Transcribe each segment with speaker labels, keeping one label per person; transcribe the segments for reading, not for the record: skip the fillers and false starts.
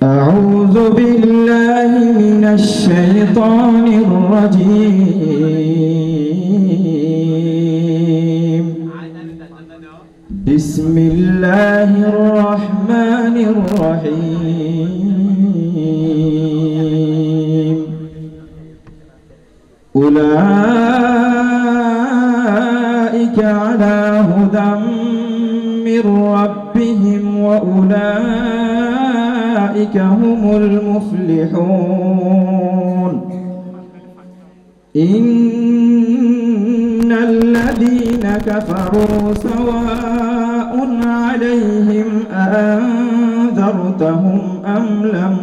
Speaker 1: أعوذ بالله من الشيطان الرجيم بسم الله الرحمن الرحيم أولئك على هدى من ربهم وأولئك هم المفلحون إن الذين كفروا سواء عليهم أأنذرتهم أم لم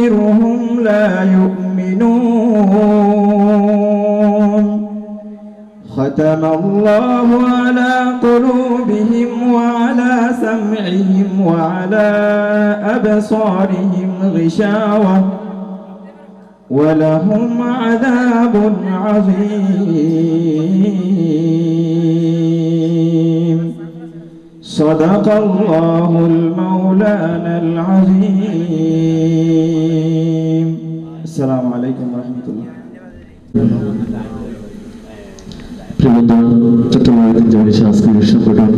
Speaker 1: تنذرهم لا يؤمنون ختم الله على قلوبهم وعلى سمعهم وعلى أبصارهم غشاوة ولهم عذاب عظيم صدق الله المولانا العظيم السلام عليكم ورحمة الله চট্টগ্রামের জানিস আজকের সংগঠন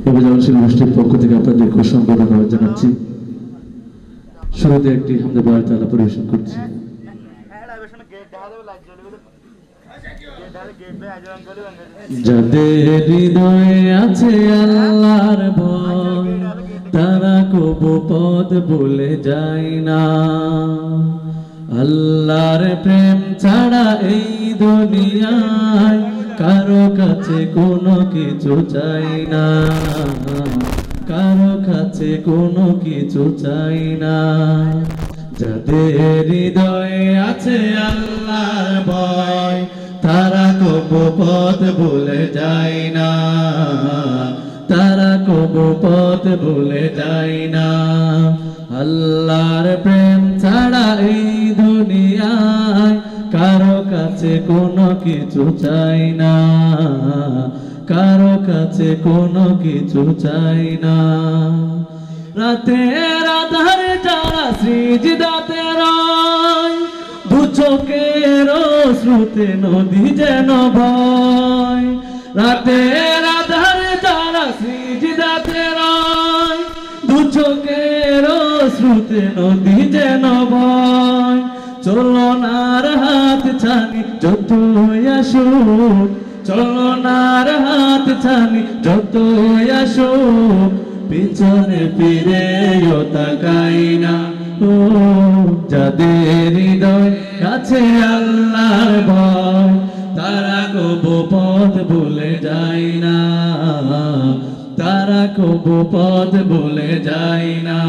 Speaker 1: অভিযানশীল গোষ্ঠীর পক্ষ থেকে আপনাদের সংবর্ধনা জানাচ্ছি। শুরুতে একটি হামদে বাড়ি তালা পরিবেশন করছি। যাদের হৃদয়ে আছে আল্লাহর ভয় তারা কবু পথ ভুলে যায় না। আল্লাহর প্রেম ছাড়া এই দুনিয়ায় কারো কাছে কোনো কিছু চাই না, কারো কাছে কোনো কিছু চাই না। যাদের হৃদয়ে আছে আল্লাহর ভয় তারা কবু পথ ভুলে যায় না, তারা কবু পথ ভুলে যায় না। আল্লাহর প্রেম ছাড়া এই দুনিয়ায় কারো কাছে কোনো কিছু চাই না, কারো কাছে কোনো কিছু চাই না। রাতের আধারে যারা সিজদাতে রয় দু চোখের শ্রুতে নদী যেন ভয়। রাতের আধারে যারা সিজদাতে রয় দু চোখের শ্রুতে নদী যেন ভয়। চলনার হাত ছানি যত আসুক, চলনার হাত ছানি যত আসুক, পিছনে ফিরেও তাকাই না। ও যাদের হৃদয় আছে আল্লাহর ভয় তারা কবু পথ ভুলে যায় না, তারা কবু পথ ভুলে যায় না।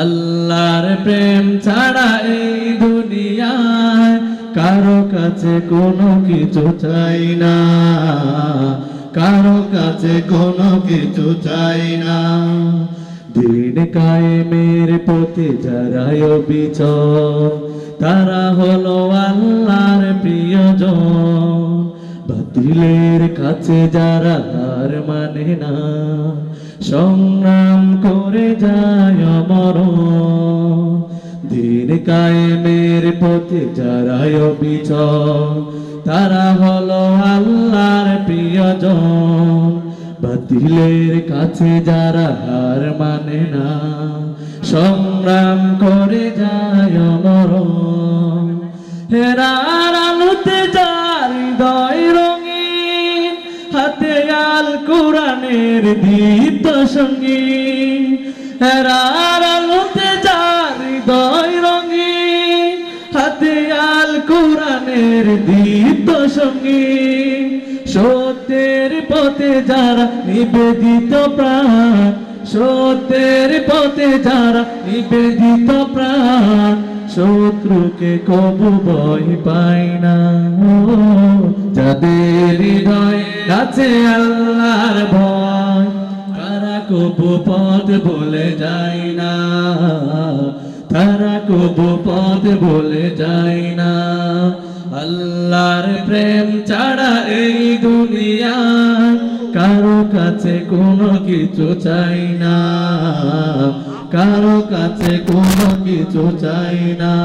Speaker 1: আল্লাহর প্রেম ছাড়া এই দুনিয়ায় কারো কাছে কোনো কিছু চাই না, কারো কাছে কোনো কিছু চাই না। দিন কায়েমের পথে যারা অবিচল তারা হলো আল্লাহর প্রিয়জন। বাতিলের কাছে যারা হার মানে না সংগ্রাম করে যায় মরণ। দিন কায়েমের পথে যারা অবিচল তারা হলো আল্লাহর প্রিয়জন। বাতিলের কাছে যারা হার মানে না সংগ্রাম করে যায় মরণ। হেরার আলোতে যার হৃদয় রঙিন হাতে আল কোরআনের দীপ্ত সঙ্গীন। হেরার আলোতে যার হৃদয় রঙিন হাতে আল কোরআনের দীপ্ত সঙ্গীন। সত্যের পথে যারা নিবেদিত প্রাণ, সত্যের পথে যারা নিবেদিত প্রাণ, শত্রুকে কবু ভয় পায় না। যাদের হৃদয় আছে আল্লাহর ভয় তারা কবু পথ ভুলে যায় না, তারা কবু পথ ভুলে যায় না। আল্লাহর প্রেম ছাড়া এই দুনিয়া কারো কারো কাছে কোনো কিছু চাই না, কারো কাছে কোনো কিছু চাই না।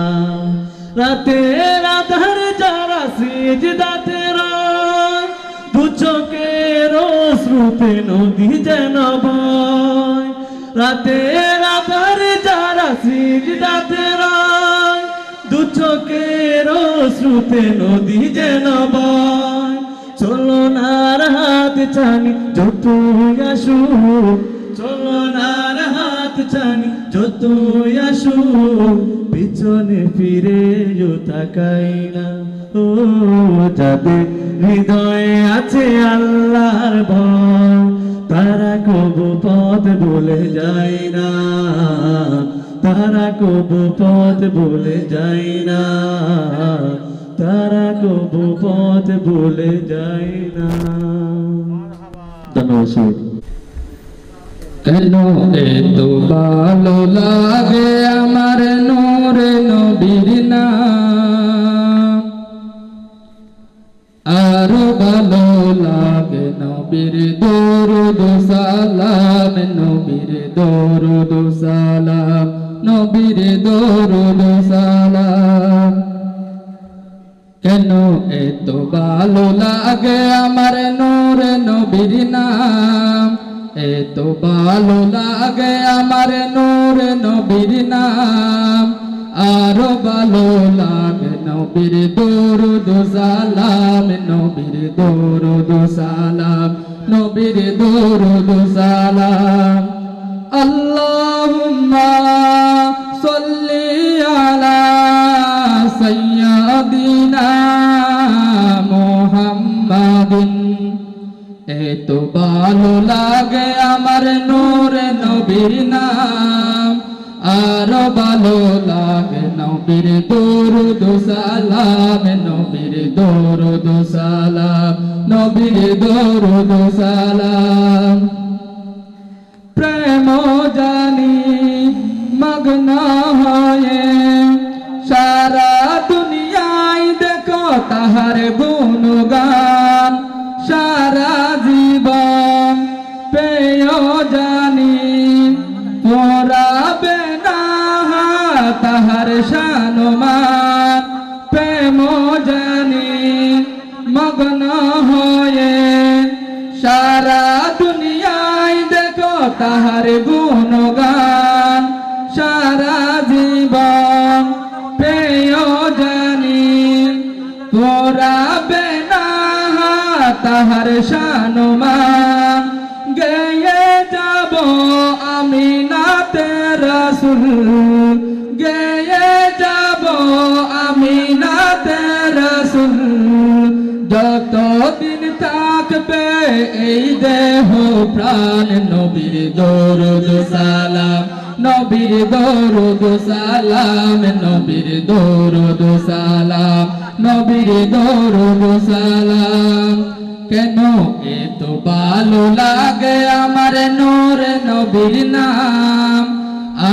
Speaker 1: রাতের আধারে যারা সিজদাতে রয়, দু চোখের অশ্রুতে নদী যেন বয়। রাতের আধারে যারা সিজদাতে রয়, দু চোখের অশ্রুতে নদী যেন বয়। চলো নার হাত ছানি যতই আসুক, চলো নার হাত ছানি যতই আসুক, পিছনে ফিরেও তাকাই না। ও যাদের হৃদয়ে আছে আল্লাহর ভয়, তারা কবু পথ ভুলে যায় না, তারা কবু পথ ভুলে যায় না, তারা কবু পথ ভুলে যায় না। ধন্যবাদ।
Speaker 2: কেন এত ভালো লাগে আমার নূরে নবীর নাম, আরো ভালো লাগে নবীর দরুদ সালাম, নবীর দরুদ সালাম, নবীর দরুদ সালাম। কেন এত ভালো লাগে আমার নূরে নবীর নাম, এত ভালো লাগে আমার নূরে নবীর নাম, আরো ভালো লাগে নবীর দরুদ সালাম, নবীর দরুদ সালাম, নবীর দরুদ সালাম। আল্লাহুম্মা সাল্লি আলা সাইয়্যিদিনা মুহাম্মাদিন। এত ভালো লাগে আমার নূরে নবীর নাম, আরো ভালো লাগে নবীর দরুদ সালাম, নবীর দরুদ সালাম, নবীর দরুদ সালাম। প্রেম জানি মগ্ন হয়ে সারা দুনিয়ায় দেখো তাহার গুণগান, সারা জীবন পেয় জানি পরাবে না তাহার শানমান। প্রেম জানি মগ্ন হয়ে সারা দুনিয়ায় দেখো তাহার গুণগান, সারা জীবন পেয় জানি পরাবে না তাহার শানমান। গেয়ে যাব আমি নাতে রাসূল, গেয়ে যাব আমি নাতে রাসূল, যতদিন থাকবে এই দেহ প্রাণ। নবীর দরুদ সালাম, নবীর দরুদ সালাম, নবীর দরুদ সালাম, নবীর দরুদ সালাম। কেন এত ভালো লাগে আমার নূরে নবীর নাম,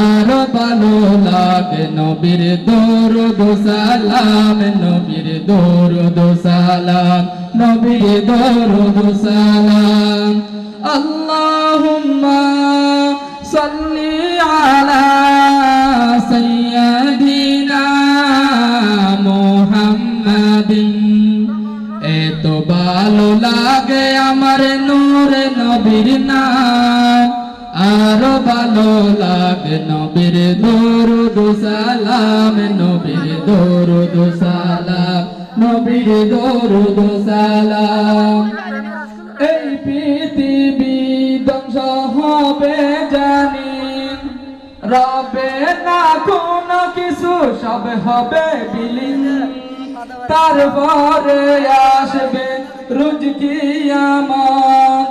Speaker 2: আরো ভালো লাগে নবীর দরুদ সালাম, নবীর দরুদ সালাম, নবীর দরুদ সালাম। আল্লাহুম্মা সাল্লি আলা সাইয়্যিদিনা মুহাম্মাদিন। এত ভালো লাগে আমার নূরে নবীর নাম, আরো ভালো লাগে নবীর দরুদ সালাম, নবীর দরুদ সালাম, নবীর দরুদ সালাম। এই পৃথিবী ধ্বংস হবে জানি, রবে না কোনো কিছু, সব হবে বিলীন। তারপরে আসবে রোজ কিয়ামত,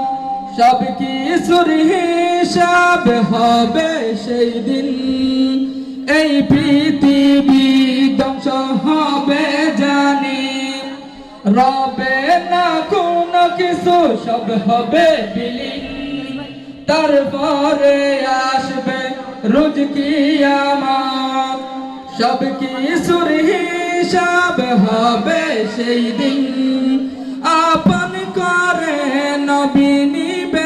Speaker 2: সব কিছুর হিসাব হবে সেই দিন। এই পৃথিবী ধ্বংস হবে জানি, রবে না কোনো কিছু, সব হবে বিলীন। তারপরে আসবে রোজ কিয়ামত, সব কিছুর হিসাব হবে সেই দিন। আপন করে নবী নিবে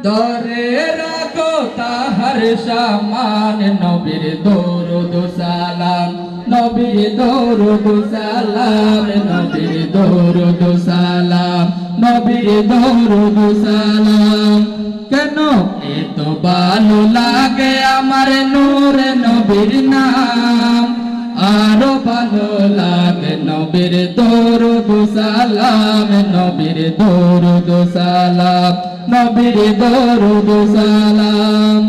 Speaker 2: ধরে রাখো তাহার সামান নবীর দরুদ সালাম নবীর দরুদ সালাম নবীর দরুদ সালাম নবীর দরুদ সালাম কেন এত ভালো লাগে আমার নূর নবীর নাম আরো ভালো লাগে নবীর দরুদ সালাম নবীর দরুদ সালাম নবীর দরুদ সালাম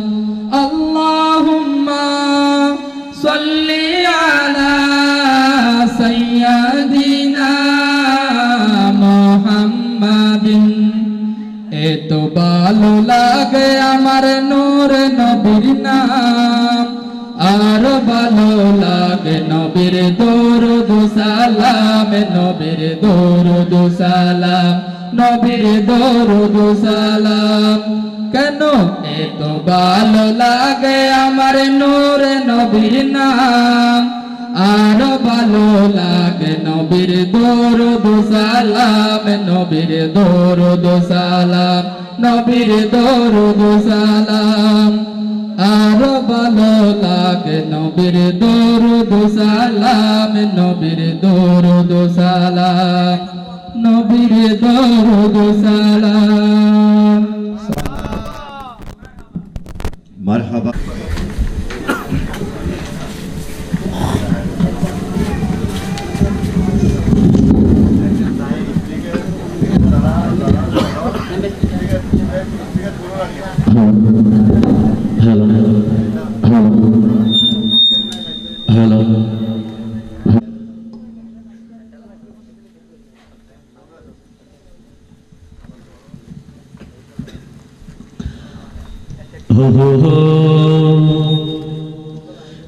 Speaker 2: আল্লাহুম্মা সাল্লি আলা সাইয়্যিদিনা মুহাম্মাদিন এত ভালো লাগে আমার নূর নবীর নাম আরো ভালো লাগে নবীর দরুদ সালাম নবীর দরুদ সালাম নবীর দরুদ সালাম কেন এত ভালো লাগে আমার নূর নবীর নাম আরো ভালো লাগে নবীর দরুদ সালাম নবীর দরুদ সালাম নবীর দরুদ সালাম আরো ভালো লাগে নবীর দরুদ সালাম নবীর দরুদ সালাম নবীর দরুদ সালাম
Speaker 3: মারহাবা
Speaker 1: হ্যালো হ্যালো হ্যালো হো হো হো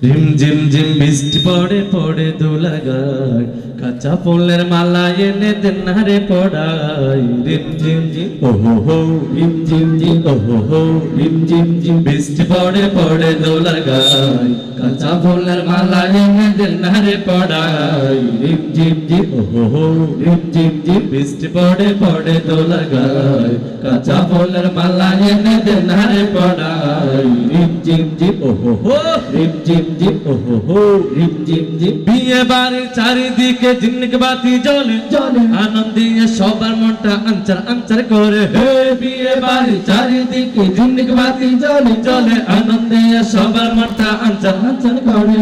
Speaker 1: রিম ঝিম ঝিম বৃষ্টি পড়ে পড়ে দোলা গায় কাঁচা ফুলের মালা এনে দেন রে পড়াই রিম ঝিম ঝিম ও হো হো রিম ঝিম ঝিম ও হো হো রিম ঝিম ঝিম বৃষ্টি পড়ে পড়ে দোলা গায় কাঁচা ফুলের মালা এনে দেন রে পড়াই রিম ঝিম ঝিম ও হো হো রিম ঝিম ঝিম বৃষ্টি পড়ে পড়ে দোলা গায় কাঁচা ফুলের মালা এনে দেন রে পড়াই রিম ঝিম ঝিম ও হো হো রিম ঝিম ঝিম ও হো হো রিম ঝিম ঝিম বিয়ে বাড়ির চারিদিকে ঝিনক বাতি জ্বলে জ্বলে আনন্দে সবার মনটা আঞ্চার আঞ্চার করে হে বিয়ে বাড়ির চারিদিকে ঝিনক বাতি জ্বলে জ্বলে আনন্দে সবার মনটা আঞ্চার আঞ্চার করে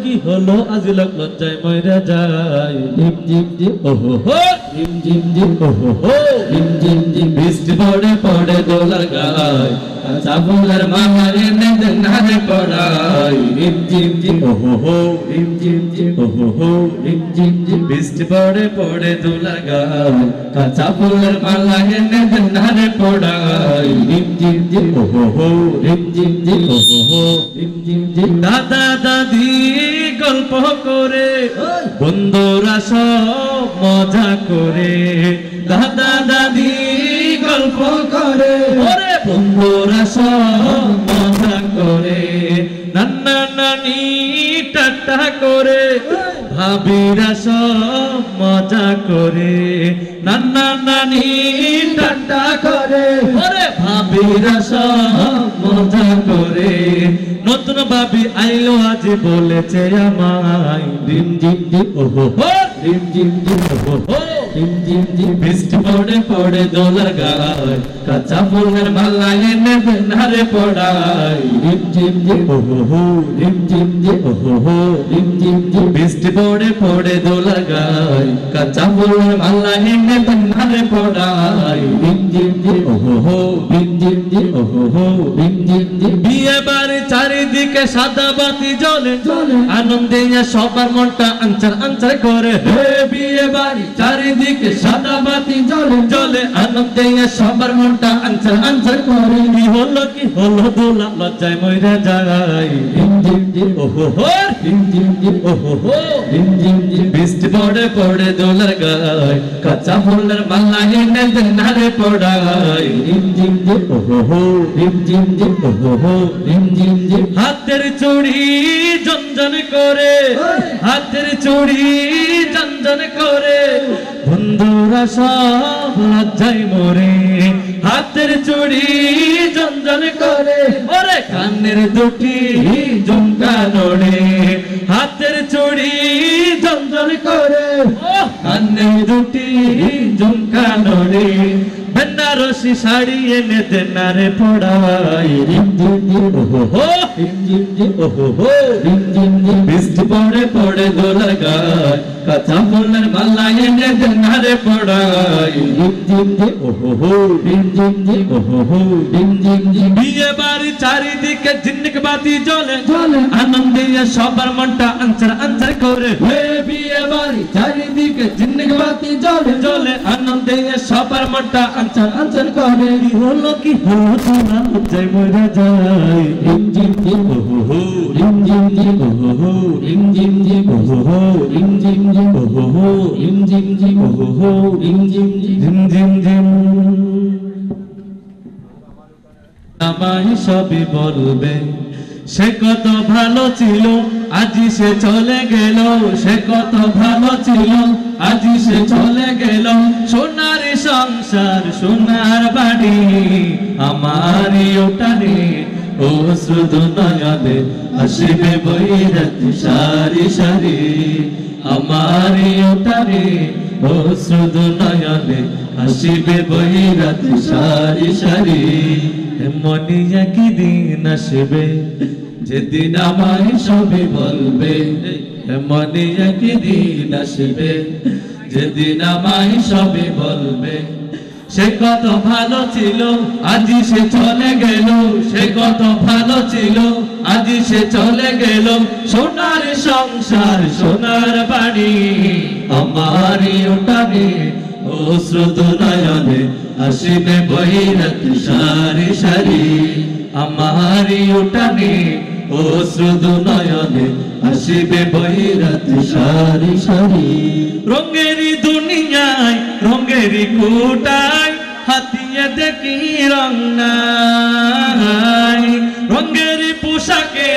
Speaker 1: কি হলো আজ লোক লজ্জায় মইরা যায় রিম ঝিম ঝিম ও হো হো রিম ঝিম ঝিম ও হো হো রিম ঝিম ঝিম বৃষ্টি পড়ে পড়ে দোলা গায় কাঁচা ফুলের মালা এনে দেন রে পড়াই রিম ঝিম ঝিম ও হো হো রিম ঝিম ঝিম ও হো হো রিম ঝিম ঝিম বৃষ্টি পড়ে পড়ে দোলা গায় কাঁচা ফুলের মালা এনে দেন রে পড়াই রিম ঝিম ঝিম ও হো হো রিম ঝিম ঝিম ও হো হো রিম ঝিম ঝিম দাদা দাদি গল্প করে বন্ধুরা সব মজা করে দাদা দাদি গল্প করে ওরে বন্ধুরা সব মজা করে নান্না নানি টাটা করে ভাবিরা সব মজা করে নান্না নানি টাটা করে ওরে ভাবিরা সব মজা করে নতুন ভাবি আইলো আজ বলেছে আমায় রিম ঝিম ঝিম ও হো হো রিম ঝিম ঝিম ও হো হো রিম ঝিম ঝিম বৃষ্টি পড়ে পড়ে দোলা গায় কাঁচা ফুলের মালা এনে দেন রে পড়াই রিম ঝিম ঝিম ও হো হো রিম ঝিম ঝিম ও হো হো রিম ঝিম ঝিম বৃষ্টি পড়ে পড়ে দোলা গায় কাঁচা ফুলের মালা এনে দেন রে পড়াই রিম ঝিম ঝিম ও হো হো রিম ঝিম ঝিম ও হো হো রিম ঝিম ঝিম বিয়ে বাড়ি চারিদিকে সাদা বাতি জ্বলে জ্বলে আনন্দে সবার মনটা আঞ্চার আঞ্চার করে হে বিয়ে বাড়ি চারিদিকে সাদা বাতি জ্বলে জ্বলে আনন্দে সবার মনটা আঞ্চার আঞ্চার করে কি হলো দোলা লজ্জায় মইরা যায় রিম ঝিম ঝিম ও হো হো রিম ঝিম ঝিম ও হো হো রিম ঝিম ঝিম বৃষ্টি পড়ে পড়ে দোলার গায় কাঁচা ফুলের মালা এনে দেন রে পড়াই রিম ঝিম ঝিম ও হো হো রিম ঝিম ঝিম ও হো হো রিম ঝিম ঝিম হাতের চুড়ি ঝনঝন করে হাতের চুড়ি ঝনঝন করে বন্ধুরা সব লজ্জায় মরে, হাতের চুড়ি জঞ্জল করে, ওরে কানের দুটি ঝুমকা নড়ে, হাতের চুড়ি জঞ্জল করে, কানের দুটি ঝুমকা নড়ে, বেনারসি শাড়ি এনে দেনারে পড়াই, বৃষ্টি পড়ে পড়ে দোলা গায়, কাঁচা ফুলের মালা এনে দেনারে পড়াই, বিয়ে বাড়ি চারিদিকে ঝিনক বাতি জ্বলে, আনন্দে সবার মনটা আনসার আনসার করে, বিয়ে বাড়ি চারিদিকে ঝিনক বাতি জ্বলে জ্বলে, আনন্দে সবার মনটা আনসার আনসার করে, কি হলো তোরা লজ্জায় মরে যায়, রিম ঝিম ঝিম ওহো রিম ঝিম ঝিম ওহো রিম ঝিম ঝিম ওহো রিম ঝিম ঝিম ওহো রিম ঝিম ঝিম ওহো রিম ঝিম ঝিম ঝিম ঝিম। আমায় সবই বলবে, সে কত ভালো ছিল আজি সে চলে গেল, সে কত ভালো ছিল আজি সে চলে গেল, সোনার সংসার সোনার বাড়ি আমারই ওটারে, ও শুধু নয়নে আসবে বৈরাতি সারি সারি আমারই ওটারে, ও শুধু নয়নে আসবে বৈরাতি সারি সারি, এমনই একদিন আসবে যেদিন আমায় সবে বলবে, এমনই একদিন আসবে যেদিন আমায় সবে বলবে, সে কত ভালো ছিল আজি সে চলে গেল, সে কত ভালো ছিল আজি সে চলে গেল, সোনার সংসার সোনার বাড়ি আমারই ওটারে, ও শুধু নয়নে আসবে বৈরাতি সারি সারি আমারই ওটারে, ও শুধু নয়নে আসবে বৈরাতি সারি সারি, রঙেরই দুনিয়ায় রঙেরই কোটায় হাতিয়ে দেখি রং নাই, রঙেরই পোশাকে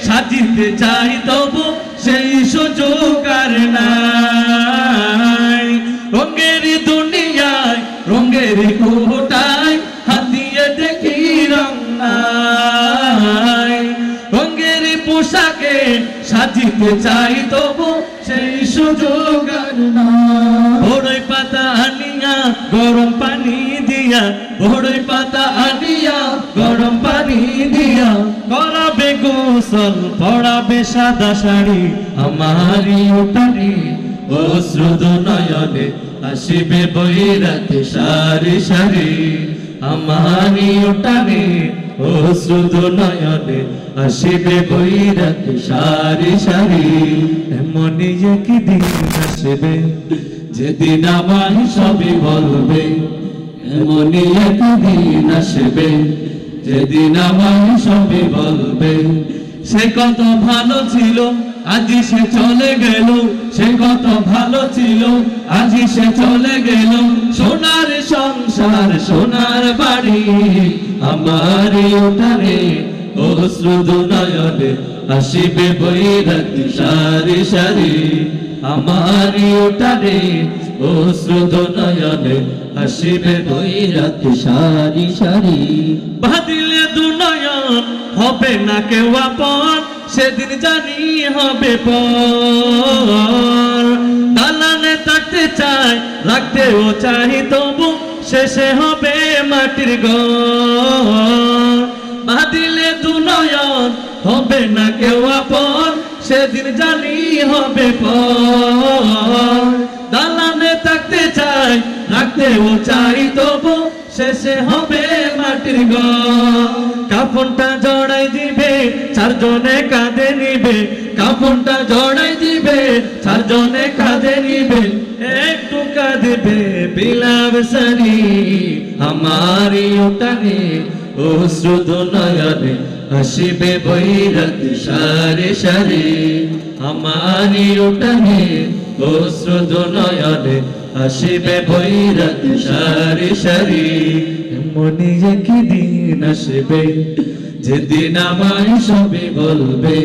Speaker 1: সাজিতে চাই তবু সেই সুযোগ আর নাই, রঙেরই দুনিয়ায় রঙেরই কোটায় হাতিয়ে দেখি রং নাই, রঙেরই পোশাকে সাজিতে চাই তবু সেই সুযোগ আর নাই, বড়ই পাতা আনিয়া গরম পানি দিয়া, বড়ই পাতা আনিয়া গরম পানি দিয়া, করাবে গোসল পড়াবে সাদা শাড়ি আমারই ওটারে, ও শুধু নয়নে আসবে বৈরাতি সারি সারি আমারই ওটারে, ও শুধু নয়নে আসবে বৈরাতি সারি সারি, এমনই একদিন আসবে যেদিন আমায় সবই বলবে, এমনই একদিন আসবে যেদিন আমায় সবই বলবে, সে কত ভালো ছিল আজি সে চলে গেল, সে কত ভালো ছিল আজি সে চলে গেল, সোনার সংসার সোনার বাড়ি আমারই ওটারে, ও শুধু নয়নে আসবে বৈরাতি সারি সারি আমারই ওটারে, ও শুধু নয়নে আসবে বৈরাতি সারি সারি, বাঁধিলে দু নয়ন হবে না কেউ আপন, সেদিন জানি হবে পর, দালানে থাকতে চাই রাখতেও চাই তবু শেষে হবে মাটির ঘর, বাঁধিলে দু নয়ন হবে না কেউ আপন, সেদিন জানি হবে পর, দালানে থাকতে চাই রাখতেও চাই তবু শেষে হবে মাটির ঘর, কাফনটা জড়াই দিবে চারজনে কাঁধে নিবে, কাফনটা জড়াই দিবে চারজনে কাঁধে নিবে, একটু কাঁদবে বিলাপ সারি আমারই ওটারে, ও শুধু নয়নে আসবে বৈরাতি সারি সারি আমারই ওটারে, ও শুধু নয়নে আসবে বৈরাতি সারি সারি, এমনই একদিন আসবে যেদিন আমায় সবই বলবে,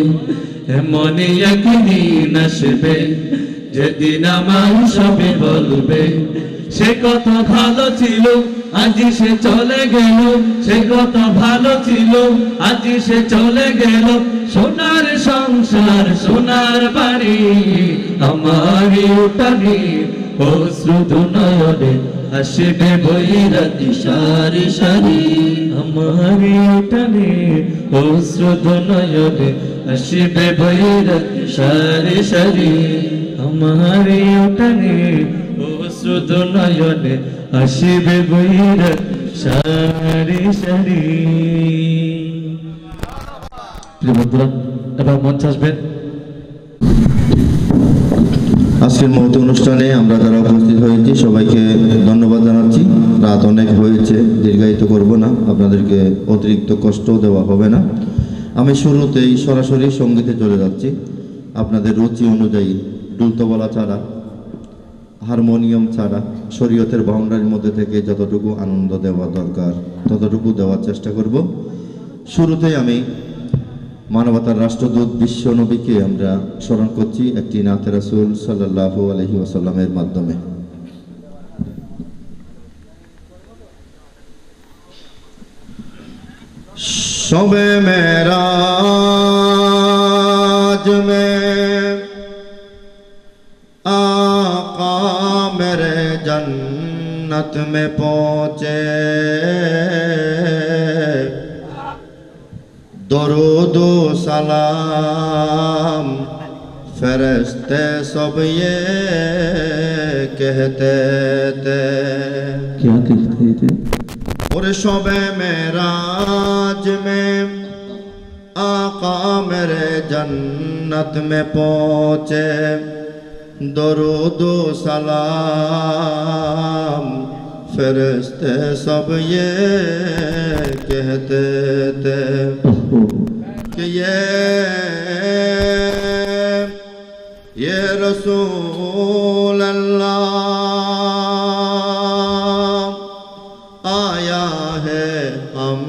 Speaker 1: এমনই একদিন আসবে যেদিন আমায় সবই বলবে, সে কত ভালো ছিল আজ সে চলে গেল সে কত ভালো ছিল আজ সে চলে গেল সোনার সংসার সোনার বাড়ি আমারই উঠানে অশ্রু নয়নে আসবে বৈরাতি সারি সারি আমারই উঠানে অশ্রু নয়নে আসবে বৈরাতি সারি সারি আমারই উঠানে অশ্রু নয়নে আসবে বৈরাতি সারি সারি। প্রিয় বন্ধুরা এবার মঞ্চ আসবেন।
Speaker 3: আজকের মহতি অনুষ্ঠানে আমরা যারা উপস্থিত হয়েছি সবাইকে ধন্যবাদ জানাচ্ছি। রাত অনেক হয়েছে, দীর্ঘায়িত করব না, আপনাদেরকে অতিরিক্ত কষ্ট দেওয়া হবে না। আমি শুরুতেই সরাসরি সঙ্গীতে চলে যাচ্ছি। আপনাদের রুচি অনুযায়ী ডুলতবলা ছাড়া, হারমোনিয়াম ছাড়া, শরীয়তের বাউন্ডারির মধ্যে থেকে যতটুকু আনন্দ দেওয়া দরকার ততটুকু দেওয়ার চেষ্টা করব। শুরুতেই আমি মানবতার রাষ্ট্রদূত বিশ্ব নবীকে আমরা স্মরণ করছি একটি নাতে রাসূল সাল্লাল্লাহু আলাইহি ওয়াসাল্লামের মাধ্যমে। শবে মেরাজ মে आका मेरे जन्नत में पहुँचे दरूद सलाम फरिश्ते सब ये कहते थे।
Speaker 1: क्या कहते थे?
Speaker 3: और शोबे मेराज में आका मेरे जन्नत में पहुँचे दरूद सलाम फरिश्ते सब ये कहते थे कि ये रसूल अल्लाह आया है हम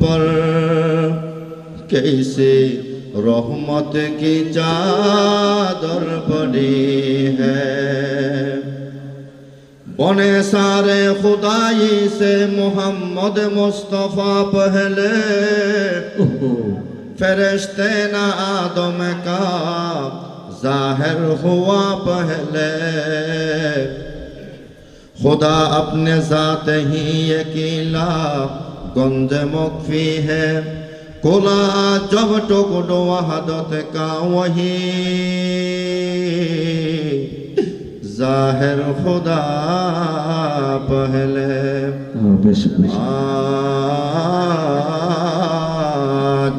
Speaker 3: पर कैसे रहमत की चादर पड़ी है। बने सारे खुदाई से मोहम्मद मुस्तफ़ा पहले फरिश्ते ना आदम का जाहिर हुआ पहले। खुदा अपने ज़ात ही अकेला गुंज मुख्फी है कोला जब टुकड़ो वहदत का वही जाहिर खुदा पहले।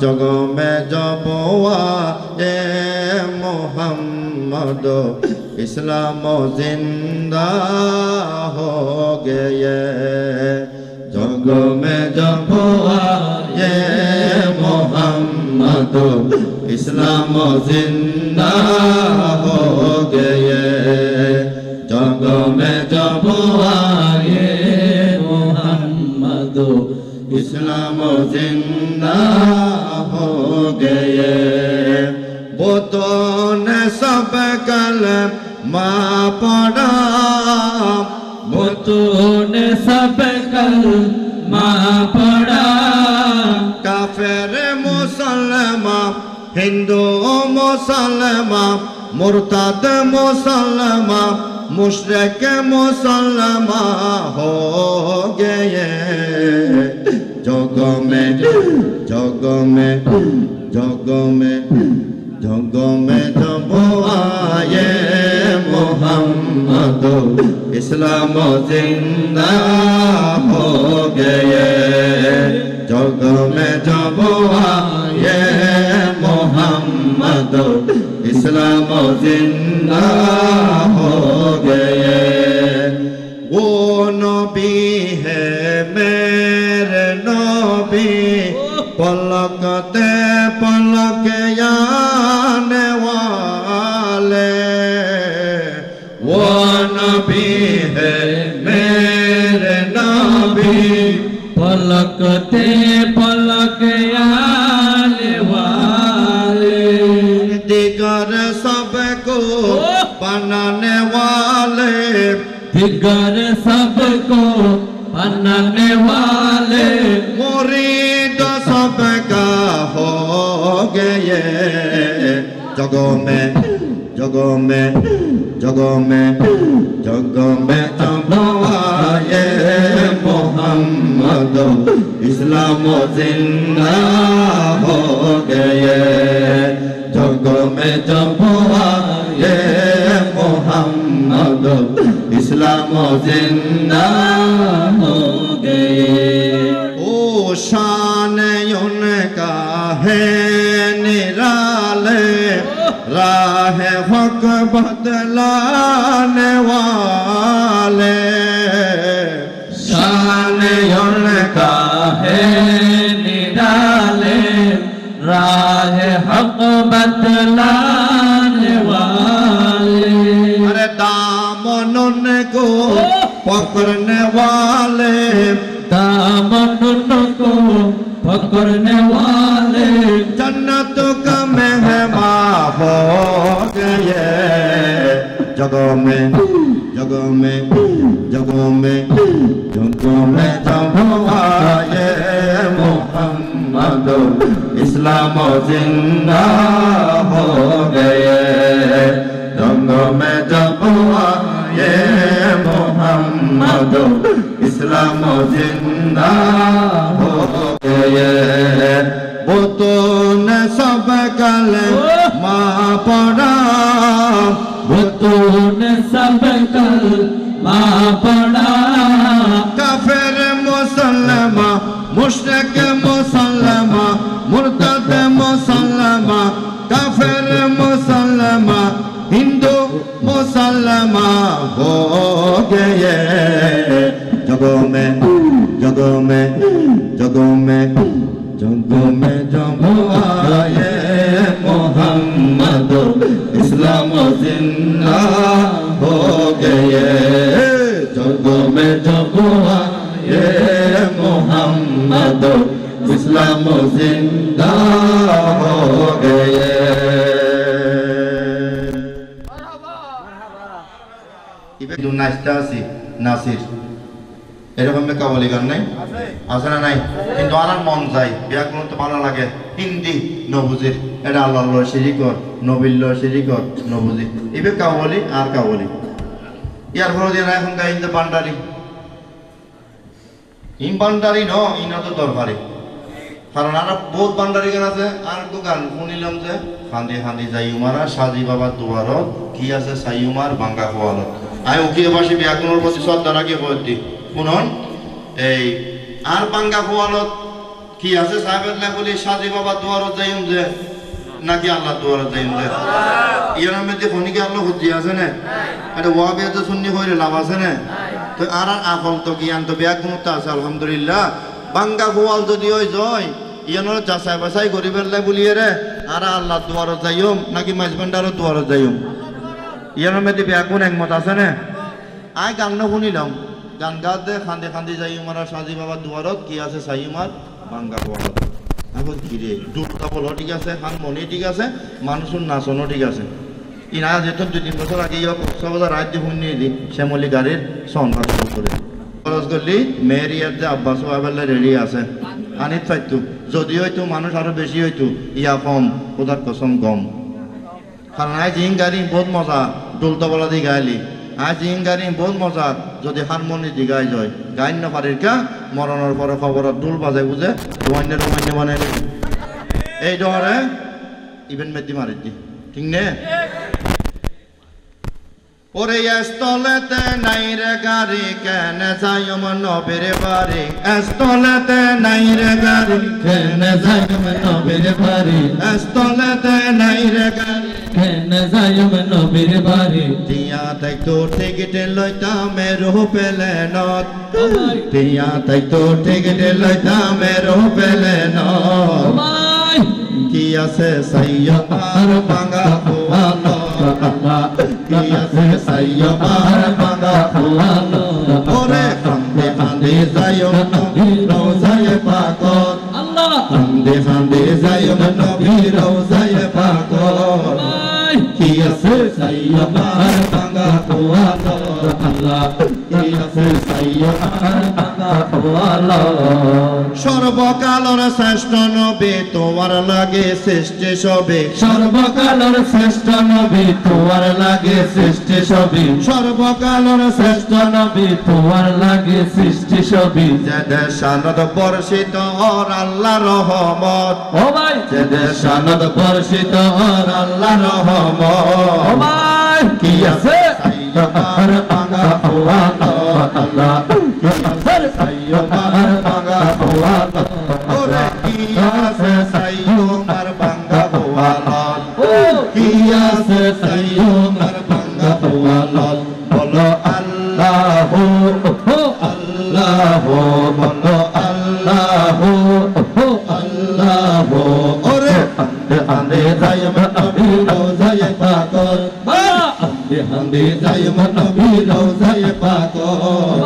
Speaker 3: जगों में जब ये मोहम्मद इस्लाम जिंदा हो गए जगों में जब ये मोहम्मद इस्लाम जिंदा हो गए जगों में जब आए मोहम्मद इस्लाम जिंदा हो गए। वो तो ने सब कलमा पढ़ा
Speaker 1: वो तो ने सब कलमा पढ़ा
Speaker 3: काफिर मुसलमान हिंदू मुसलमान मुर्तद मुसलमान मुशरिक मुसलमान हो गए जगों में जगों में जगों में जगों में जब आए मोहम्मद इस्लाम जिंदा हो गए जगों में जब आए मोहम्मद इस्लाम जिंदा हो गए। वो नबी है मेरे नबी पलकते पलक आने वाले वो नबी है मेरे नबी
Speaker 1: पलकते पलक आने वाले
Speaker 3: दिगर सबको बनाने वाले
Speaker 1: दिगर सबको बनाने वाले
Speaker 3: मुरीद सबका हो गए जगों में जगों में जगों में जगों में चमकाए मोहम्मद इस्लाम जिंदा हो गए जगों में चमकाए मोहम्मद इस्लाम जिंदा हो गए ओ शान उनका है निराले राह हक बतलाने वाले
Speaker 1: शान उनका है निराले राह हक बतलाने वाले
Speaker 3: अरे दामन उनको पकड़ने वाले
Speaker 1: दामन उनको पकड़ने वाले
Speaker 3: जन्नत का मेहमान हो गए जगों में जगों में जगों में जगों में जब आए मोहम्मद इस्लाम जिंदा हो गए जगों में जब आए मोहम्मद इस्लाम जिंदा हो गए वो तो न सब कल माँ पड़ा
Speaker 1: वो तूने सब कल माँ पड़ा
Speaker 3: काफिर मुसलमा मुशरिक मुसलमा मुर्तद मुसलमा काफिर मुसलमा हिंदू मुसलमा हो गए जगों में जगों में जगों में जगों में जब आए मोहम्मद इस्लाम जिंदा हो गए जगों में जब आए मोहम्मद इस्लाम जिंदा हो गए ইবে নাচতে আছি নাসির এরকম কাওয়ালি গান নাই আছে না নাই কিন্তু আর মন যায় ব্যাকরণ তো ভালো লাগে হিন্দি নবুজির এটা আল্লাহর শিরিকর নবিল্লাহর শিরিকর নবুজি ইবে কাওয়ালি আর কাওয়ালি ইয়ার পরে দিয়ে এখন গাইতে বান্ডারি ইন বান্ডারি ন ইনা তো দরকারি কারণ আর বহুত বান্ডারি গান আছে আর তো গান শুনিলাম যে খান্দি খান্দি যাই উমারা সাজি বাবা দুয়ারত কি আছে সাই উমার বাঙ্গা খোয়ালত আমি উকিয়ে বাসী ব্যাকরণের প্রতি শ্রদ্ধা রাখি বলতি শুনুন এই আর বাঙ্গা খোয়ালত কি আছে সাহেবের বলি সাজি বাবা দুয়ারত যাইম যে নাকি আল্লাহ দুয়ারত যাইম যে ইয়ার মধ্যে ফোনিকে আল্লাহ হুজি আছে না এটা ওয়াবে তো শুননি হইলে লাভ আছে না তো আর আকল তো জ্ঞান তো ব্যাকরণতা আছে আলহামদুলিল্লাহ বাঙ্গা খোয়াল যদি ওই জয় ইয়ানোর যাচাই বাছাই গরিবের লাই বলিয়ে রে আর আল্লাহ দুয়ারত যাইম নাকি মাইজবান্ডারও দুয়ারত যাইম ইয়ানোর মধ্যে ব্যাকরণ একমত আছে না আই গান শুনিলাম গান গাতে খান্দে খান্দে যাই উমারা সাজি বাবা দুয়ারত কি আছে সাই উমার বাঙ্গা খোয়ালত এখন কি রে দুটা বল ঠিক আছে হারমোনি ঠিক আছে মানুষের নাচনও ঠিক আছে ইনা যেত 2-3 বছর আগে ইয়া কক্সবাজার রাত দিয়ে শুনিয়ে দি শ্যামলী গাড়ির সন্ধ্যা শুরু করে খরচ করলি মেয়ের ইয়ার যে আব্বাস আবেলা রেডি আছে আনিত পাইতো যদি হয়তো মানুষ আরো বেশি হইতো ইয়া কম খোদার কসম কম কারণ আজ ইং গাড়ি বহুত মজা ডুলতা বলা দিয়ে গাইলি আজ ইং গাড়ি বহুত মজা যদি হারমোনি দি গাই যায় গাইন না পারির কা মরণের পরে খবর ডুল বাজায় বুঝে রোমান্যে রোমান্যে বানাই এই ডরে ইভেন মেদি মারি দি ঠিক নে ওরে স্থলেতে নাই রে গাড়ি কেন যাইম নবীর বাড়ি স্থলেতে নাই রে গাড়ি
Speaker 1: কেন যাইম নবীর বাড়ি
Speaker 3: স্থলেতে নাই রে গাড়ি
Speaker 1: কেন যাইম নবীর বাড়ি
Speaker 3: টিয়া তাই তো টিকিট লইতাম রো পেলে নত টিয়া তাই তো টিকিট লইতাম রো পেলে নত কি আছে সাইয়্যমার বাঙ্গা খোয়ালো কি আছে সাইয়্যমার বাঙ্গা খোয়ালো ওরে খান্দে খান্দে যাইও নবী রওজায় পাকত খান্দে খান্দে যাইও নবী রওজায় পাকত কি আছে সাইয়্যমার ভাঙা পোয়ালো আল্লাহ কি আছে সাইয়্যমার ভাঙা পোয়ালো সর্বকালের শ্রেষ্ঠ নবী তোমার লাগে সৃষ্টি সবে
Speaker 1: সর্বকালের শ্রেষ্ঠ নবী তোমার লাগে সৃষ্টি সবই সর্বকালের শ্রেষ্ঠ নবী তোমার লাগে সৃষ্টি সবই
Speaker 3: যাদের শানত বর্ষিত হর আল্লাহ রহমত
Speaker 1: ও ভাই
Speaker 3: যাদের শানত বর্ষিত হর আল্লাহ রহমত
Speaker 1: ও ভাই কি আছে
Speaker 3: সাইয়্যমার ভাঙা পোয়ালো আল্লাহ কি আছে সাইয়্যমার ভাঙা পোয়ালো ওরে কি আছে সাইয়্যমার ভাঙা পোয়ালো কি আছে সাইয়্যমার ভাঙা পোয়ালো বলো আল্লাহ আল্লাহ বলো আল্লাহ আল্লাহ ওরে আন্দে যায়ম নবী রোজায়ে পাকর আন্দে যায়ম নবী রোজায়ে পাকর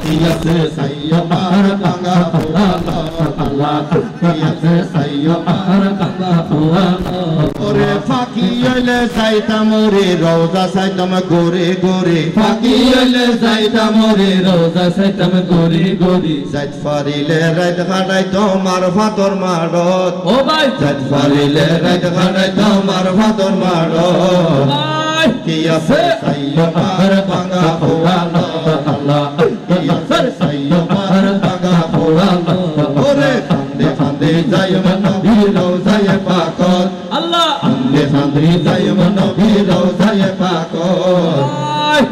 Speaker 3: কি আছে সাইয়্যমার ভাঙা পোয়ালো আল্লাহ কি আছে সাইয়্যমার ভাঙা পোয়ালো ওরে ফাঁকি হইলে যাইতাম রে রোজা সাইতাম গোরে গোরে ফাঁকি হইলে যাইতাম রে
Speaker 1: রোজা সাইতাম গরি গরি
Speaker 3: যাইত ফারিলে রাত কাটাই তোমার ফাতর মারত
Speaker 1: ও ভাই
Speaker 3: যাইত ফারিলে রাত কাটাই তোমার ফাতর মারত
Speaker 1: ভাই
Speaker 3: কি আছে সাইয়্যমার ভাঙা পোয়ালো আল্লাহ কি আছে সাইয়্যমার ভাঙা পোয়ালো ওরে ফান্দে ফান্দে যাইম নবী রোজায়ে পাকর
Speaker 1: আল্লাহ
Speaker 3: ফান্দে ফান্দে যাইম নবী রোজায়ে পাকর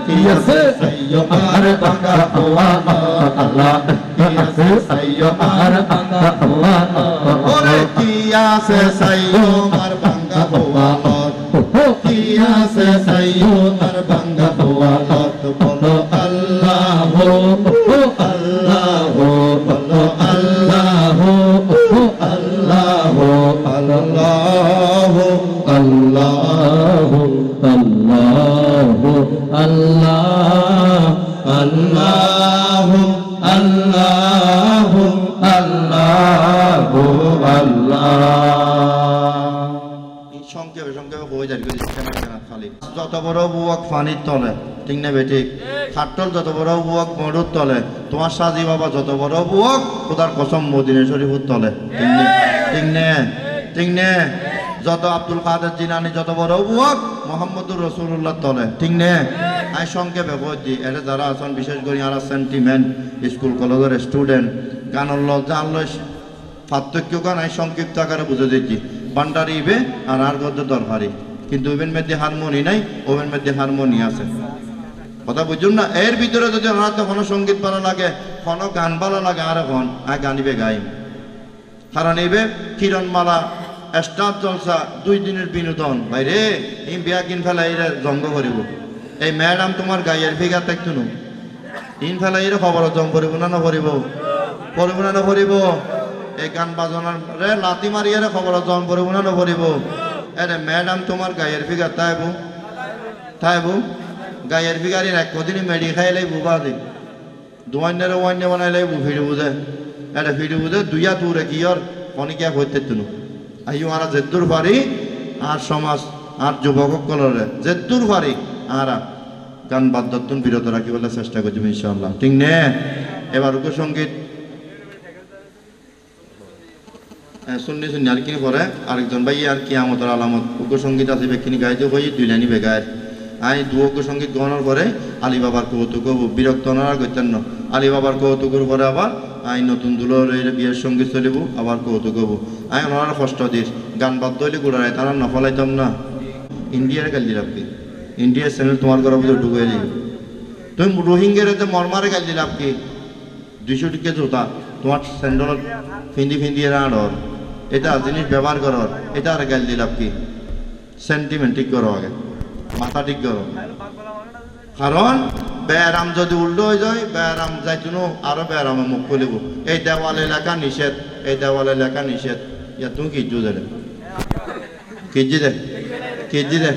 Speaker 3: কি আছে সাইয়্যমার ভাঙা পোয়ালো আল্লাহ কি আছে সাইয়্যমার ভাঙা পোয়ালো ওরে কি আছে সাইয়্যমার ভাঙা পোয়ালো কি আছে সাইয়্যমার ভাঙা পোয়ালো বলো আল্লাহ আল্লাহ বলো আল্লাহ আল্লাহ আল্লাহ আল্লাহ
Speaker 1: আল্লাহ আল্লাহ
Speaker 3: আল্লাহ আল্লাহ আল্লাহ সংক্ষেপে সংক্ষেপে বই যাই খালি যত বড় বুয়াক ফানির তলে ঠিক না বেঠিক খাটল যত বড় বুয়াক মরুর তলে তোমার সাজি বাবা যত বড় বুয়াক খোদার কসম মদিনা শরীফের তলে ঠিক নে ঠিক নে ঠিক নে যত আব্দুল কাদের জিলানী যত বড় বুয়াক মোহাম্মদুর রাসূলুল্লাহ তলে ঠিক নে আই সংক্ষেপে বই দি এটা যারা আছেন বিশেষ করে আর সেন্টিমেন্ট স্কুল কলেজের স্টুডেন্ট গানের জানল পার্থক্য গান আই সংক্ষিপ্ত আকারে বুঝে দিচ্ছি বান্ডারি ইবে আর গদ্য দরকারি কিন্তু ওভেন মধ্যে হারমোনি নাই ওভেন মধ্যে হারমোনি আছে কথা বুঝুন না এর ভিতরে যদি আমার কোনো সঙ্গীত ভালো লাগে কোনো গান ভালো লাগে আর এখন আর গানিবে গাইম কারণ ইবে কিরণমালা স্টার জলসা 2 দিনের বিনোদন বাইরে এই বিয়া কিন ফেলা এরা জঙ্গ করিব এই ম্যাডাম তোমার গাইয়ের ফিগার থাকতো না ইন ফেলা এরা খবর জম করিব না নকরিব করিব না নকরিব এই গান বাজনার রে লাতি মারিয়ারে খবর জম করিব না নকরিব আরে ম্যাডাম তোমার গাইয়ের ফিগার তাইবু গাইয়ের ফিগারের এক কদিনই মেডি খাইলে বুবা দি দোয়ান্নের ওয়ান্য বানাইলে ফিরে বুঝে এটা ফিরে বুঝে দুইয়া তুরে কি আর অনেকে হইতে তুনু আইও আর যেদুর পারি আর সমাজ আর যুবক সকলরে যেদুর পারি আর গান বাদ্যতুন বিরত রাখিবলৈ চেষ্টা করছি ইনশাআল্লাহ ঠিক নে এবার লোকসঙ্গীত শুননি শুনি আর কি পরে আরেকজন ভাই আর কি আমতর আলামত লোকসঙ্গীত আছে বেখিনি গাইতে হই দুই লাইনি বেগায় আই দুয়োকে সঙ্গীত গানোর পরে আলী বাবার কৌতুক বিরক্ত না করতেন না আলী বাবার কৌতুকের পরে আবার আই নতুন দুলোর বিয়ের সঙ্গীত চলিব আবার কৌতুক হবো আই ওনারা কষ্ট দিস গান বাদ্য হইলে গুড়াই তারা নফলাইতাম না ইন্ডিয়ার গাল দিলাম কি ইন্ডিয়ার চ্যানেল তোমার ঘরের ভিতরে ঢুকে যাই তুমি রোহিঙ্গের মর্মারে গাল দিলাম কি 200 টিকে জোতা তোমার স্যান্ডল ফিন্দি আড়র এটা জিনিস ব্যবহার করর এটা আর গাল দিলাম কি সেন্টিমেন্ট ঠিক করো আগে মাথা ঠিক করো কারণ ব্যায়াম যদি উল্টো হয়ে যায় ব্যায়াম যাইতুনো আরো ব্যায়ামে মুখ খুলিব এই দেওয়ালে লেখা নিষেধ এই দেওয়ালে লেখা নিষেধ ইয়া তুমি কিজু দে কেজি দে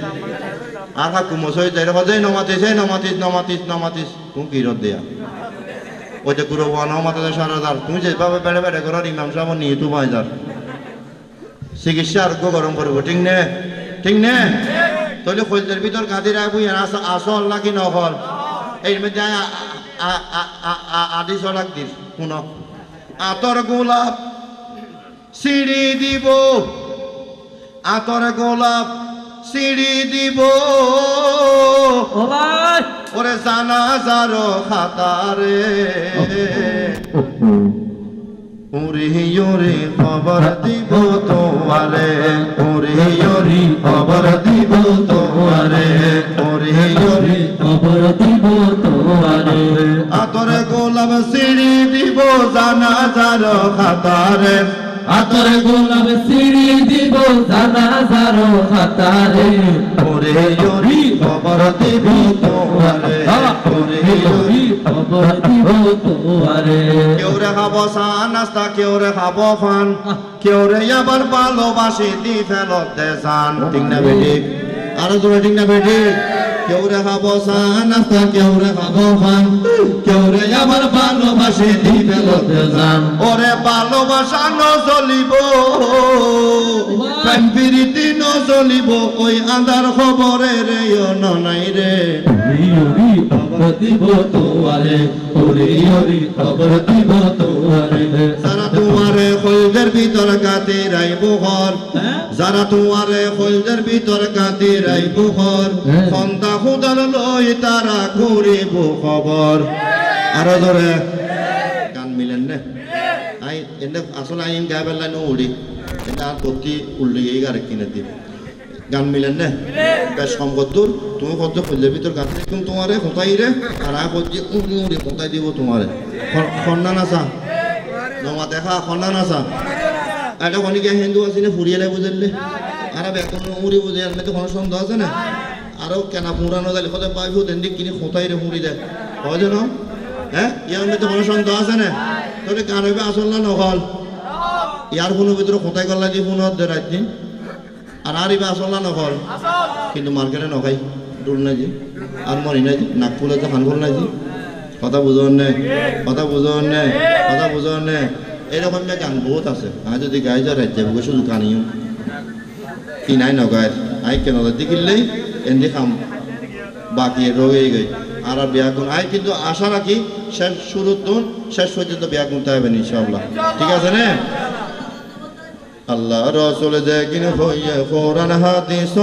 Speaker 3: আর হাকু মশাই যাই হজাই নমাতিস তুমি কিরত দেয়া ওই যে গুরু নমাতে সারাদার তুমি যেভাবে বেড়ে বেড়ে করো ইমাম সাহেব নিয়ে তু বাজার চিকিৎসা আরোগ্য গরম করবো ঠিক নে তাহলে খোলদের ভিতর গাদি রাখবো আসল নাকি নকল এর মধ্যে আদি সড়ক দিস শুন আতর গোলাপ সিঁড়ি দিব আতর গোলাপ সিঁড়ি দিব
Speaker 1: ও ভাই
Speaker 3: ওরে জানাজার খাতারে ওরে ওরে খবর দিব তোমারে ওরে ওরে খবর দিব তোমারে ওরে ওরে
Speaker 1: খবর দিব তোমারে
Speaker 3: আতর গোলাপ সিঁড়ি দিব জানাজার খাতারে
Speaker 1: আতর গোলাপ সিঁড়ি দিব জানাজার খাতারে
Speaker 3: ওরে ওরে খবর দিব তোমারে ওরে ওরে
Speaker 1: খবর দিব তোমারে
Speaker 3: কেউ রে খাবো চা নাস্তা কেউ রে খাবো ফান কেউ রে আবার ভালোবাসি দি ফেলত দে জান ঠিক না বেটি আরো জোরে ঠিক না বেটি কেউ রে খাবো চা নাস্তা কেউ রে খাবো ফান কেউ রে আবার ভালোবাসি দি ফেলত দে জান ওরে ভালোবাসা নচলিব প্রেম প্রীতি নচলিব ওই আন্ধার খবরে রে নাই রে
Speaker 1: ওরি খবর দিব তোমারে ওরি ওরি খবর দিব তোমারে
Speaker 3: যারা তোমারে খোলদের ভিতর গাতে রাইব ঘর যারা তোমারে খোলদের ভিতর গাতে রাইব ঘর সন্তা খুদার লই তারা করিব খবর আরো ধরে গান মিলেন না আই এনে আসলে আইন গাইবার লাইন উড়ি এটা আর প্রতি উল্লি এই গারে কিনে দিব গান মিলেন না বেশ কম কদ্দুর তুমি কত খোলদের ভিতর গাতে তুমি তোমারে কোথায় রে আর আ কদ্দি উড়ি উড়ি কোথায় দিব তোমারে খন্না নাসা নমা দেখা খন্না নাসা এটা খনিকে হিন্দু আছে না ফুরিয়ে লাই বুঝলে আর এখন উড়ি বুঝে আর তো কোনো সন্দেহ আছে না আরো কেনা পুরানো যাইলে কোথায় পাইবো দেন দিক কিনে কোথায় রে ফুরি দেয় হয় যেন হ্যাঁ ইয়ার মধ্যে কোনো সন্দেহ আছে না তাহলে গান হইবে আসল না নকল ইয়ার ফোনের ভিতরে কোথায় গলা দিয়ে ফোন হতে রাত দিন আর ইবা আসল না নকল কিন্তু মার্কেটে নখাই ডুল না জি আর মরি না জি নাক ফুলে তো খান ফুল না জি কথা বুঝন নে কথা বুঝন নে কথা বুঝন নে এরকম গান বহুত আছে আর যদি গাই যা রাজ্যে বুকে শুধু কানিও কি নাই নগায় আই কেন দেখিলেই এনে খাম বাকি রয়ে গই আর বিয়া গুণ আই কিন্তু আশা রাখি শেষ শুরু তুন শেষ পর্যন্ত বিয়া গুনতে হবে ইনশাআল্লাহ ঠিক আছে না আল্লাহ রাসূল যেগিন হইয়ে কোরআন হাদিস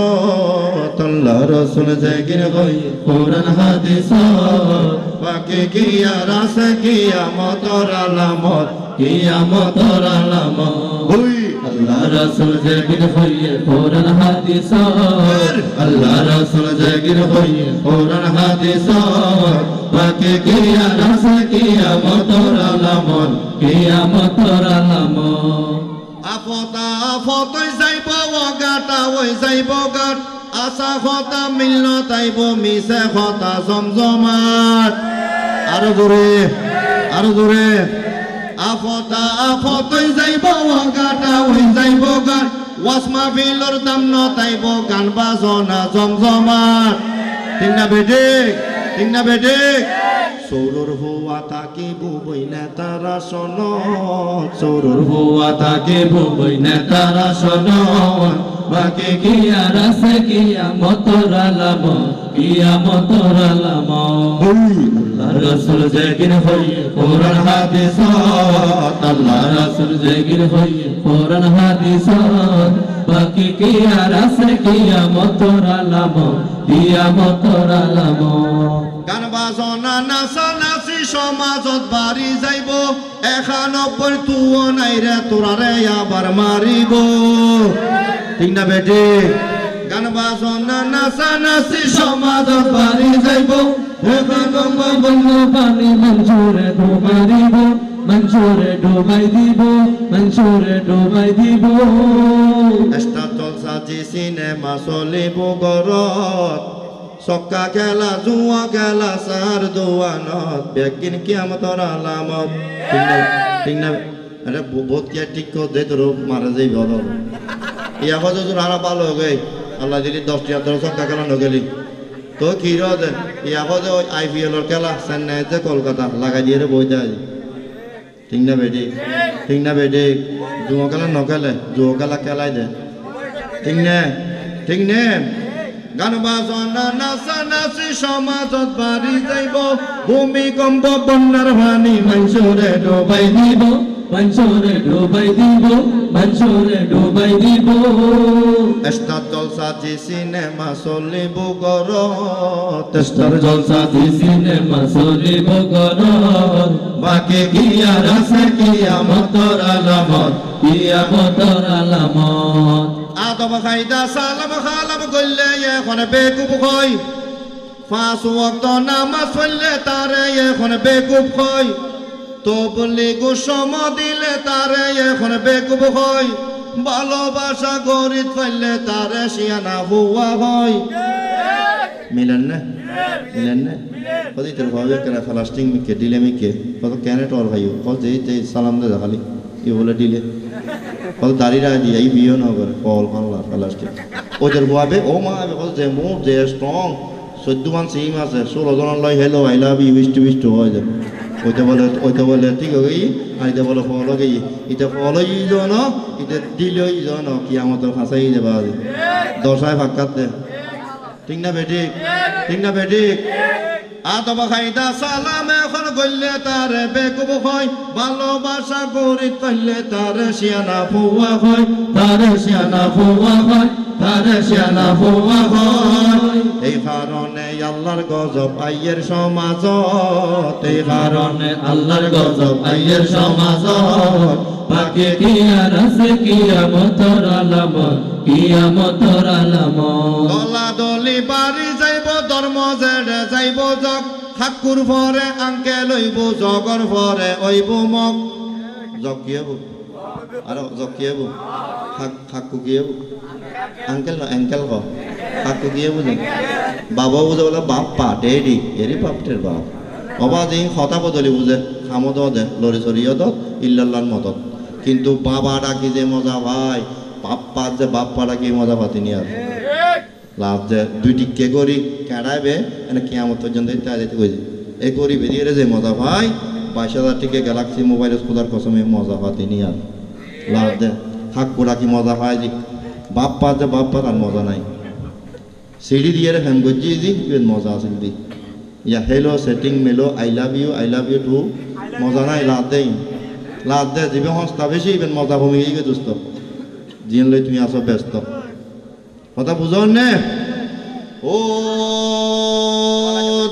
Speaker 3: আল্লাহ রাসূল যেগিন হইয়ে
Speaker 1: কোরআন হাদিস
Speaker 3: বাকি কিয়া রাস কিয়ামতের আলামত
Speaker 1: কিয়ামতের আলামত
Speaker 3: হুই
Speaker 1: আল্লাহ রাসূল যেগিন হইয়ে কোরআন হাদিস আল্লাহ রাসূল যেগিন হইয়ে কোরআন হাদিস বাকি কিয়া রাস কিয়ামতের আলামত কিয়ামতের আলামত
Speaker 3: আপতা ফতই যাইব গাটা ওই যাইব গাট আশা কথা মিলন তাইব মিছে কথা জমজমাট আরো জোরে আপতা ফতই যাইব গাটা ওই যাইব গাট ওয়াসমা বিলর দাম ন তাইব গান বাজনা জমজমাট ঠিক না বেটে সৌরর হুয়া তাকে বুবই না তারা শোন সৌরর
Speaker 1: হুয়া তাকে বুবই না তারা শোন বাকি কিয়ারাসে কিয়ামতের আলামত কিয়ামতের আলামত আল্লাহ রাসূল যেগিন হইয়ে কোরআন হাদিস আল্লাহ রাসূল যেগিন হইয়ে কোরআন হাদিস বাকি কিয়ারাসে কিয়ামতের আলামত কিয়ামতের আলামত
Speaker 3: গান বাজনা নাচা নাচি সমাজত বাড়ি যাইব 91 তুও নাই রে তোরারে আবার মারিব ঠিক না বেটি গান বাজনা নাচা নাচি সমাজত বাড়ি যাইব 91
Speaker 1: বন্ধ পানি মঞ্জুরে ডুবাই দিব মঞ্জুরে ডুবাই দিব মঞ্জুরে ডুবাই দিব
Speaker 3: স্টার জলসা জি সিনেমা চলিব গরত সক্কা খেলা জুয়া খেলা সার দোয়ানত বেগিন কিয়ামতের আলামত ঠিক না আরে বহুত কে ঠিক কর দে তোর মারা যাই ভালো ইয়া হজে তোর হারা ভালো হয়ে আল্লাহ দিলি 10 টা তোর সক্কা খেলা নগেলি তো কি রদে ইয়া হজে ওই আইপিএল এর খেলা চেন্নাইতে কলকাতা লাগাই দিয়ে রে বইতে আজ ঠিক না বেডে জুয়া খেলা নগেলে জুয়া খেলা খেলাই দে ঠিক না গান বাজনা নাচা নাচি সমাজত বাড়ি যাইব ভূমিকম্প বন্যার পানি মানুষরে ডুবাই দিব
Speaker 1: মনসুরে ডুবাই দিব মনসুরে ডুবাই দিব
Speaker 3: স্টার জলসা জি সিনেমা চলিব গরত
Speaker 1: স্টার জলসা দি সিনেমা চলিব গরত
Speaker 3: বাকি কি আর আছে কিয়ামতর আলামত
Speaker 1: কিয়ামতর আলামত
Speaker 3: আদব খাইদা সালাম খালাম গল্লে এখন বেকুব কই পাঁচ ওয়াক্ত নামাজ পড়লে তারে এখন বেকুব কই তবলিগু সম দিলে তারে এখন বেকুব হয় ভালোবাসা গরিত পাইলে তারে শিয়ানা হুয়া হয় মিলেন না কদি তোর ভাবে কেন ফালাস্টিং মিকে দিলে মিকে কত কেন টর ভাইও কত যেই সালাম দে খালি ই বলে দিলে কত দাড়িরা দিয়ে এই বিয়ে না করে কল ফাল্লা ফালাস্টিং ওদের ভাবে ও মা কত যে মু যে স্ট্রং 14 মান সিম আছে 16 জন লই hello I love you wish to হয় যায় ওইটা বলে ঠিক হই আর এটা বলে ফলো গই এটা ফলো ই জন এটা দিল ই জন কি আমাদের ফাঁসাই দেবা দশায় ফাঁকাতে ঠিক না বেটি আদব খাইদা সালাম এখন গল্লে তারে বেকুব হয় ভালোবাসা গরিত পাইলে তারে শিয়ানা ফুয়া হয়
Speaker 1: তারে শিয়ানা ফুয়া হয় তারে শিয়ানা ফুয়া হয়
Speaker 3: এই কারণে আল্লাহর গজব আইয়ের সমাজত এই কারণে
Speaker 1: আল্লাহর গজব আইয়ের সমাজত বাকি কি আর আছে কিয়ামতর আলামত কিয়ামতর আলামত
Speaker 3: দলা দলি বাড়ি যাইব ধর্ম জেড়ে যাইব জগ ঠাকুর ভরে আঙ্কে লইব জগর ভরে ওইব মগ জগ কি হব আর জগ কি হব ঠাকু কি হব আঙ্কেল না অ্যাঙ্কেল ক ঠাকু কি হব বাবা বুঝে বলে বাপ পা ডেডি এরি বাপটের বাপ অবা যে হতা বদলি বুঝে খামদ দে লরি সরিয় দত ইল্লাল্লাহর মদত কিন্তু বাবা ডাকি যে মজা ভাই বাপ্পা যে বাপ্পা ডাকি মজা পাতিনি আর লাভ যে দুইটি কে করি কেড়াইবে এনে কিয়ামত পর্যন্ত যেতে কইছে এই করি বেরিয়ে যে মজা ভাই 22,000 টিকে গ্যালাক্সি মোবাইল খোদার কসমে মজা পাতিনি আর লাভ দে হাক গোড়া কি মজা পায় যে বাপ্পা যে বাপ্পা তার মজা নাই সিঁড়ি দিয়ে ফ্যান গজি জি মজা আছিল দি ইয়া হেলো সেটিং মেলো আই লাভ ইউ টু মজা নাই লাভ দে জীবে সংস্থা বেশি ইভেন মজা ভূমি গিয়ে দুস্থ জিন লই তুমি আসো ব্যস্ত কথা বুঝো নে ও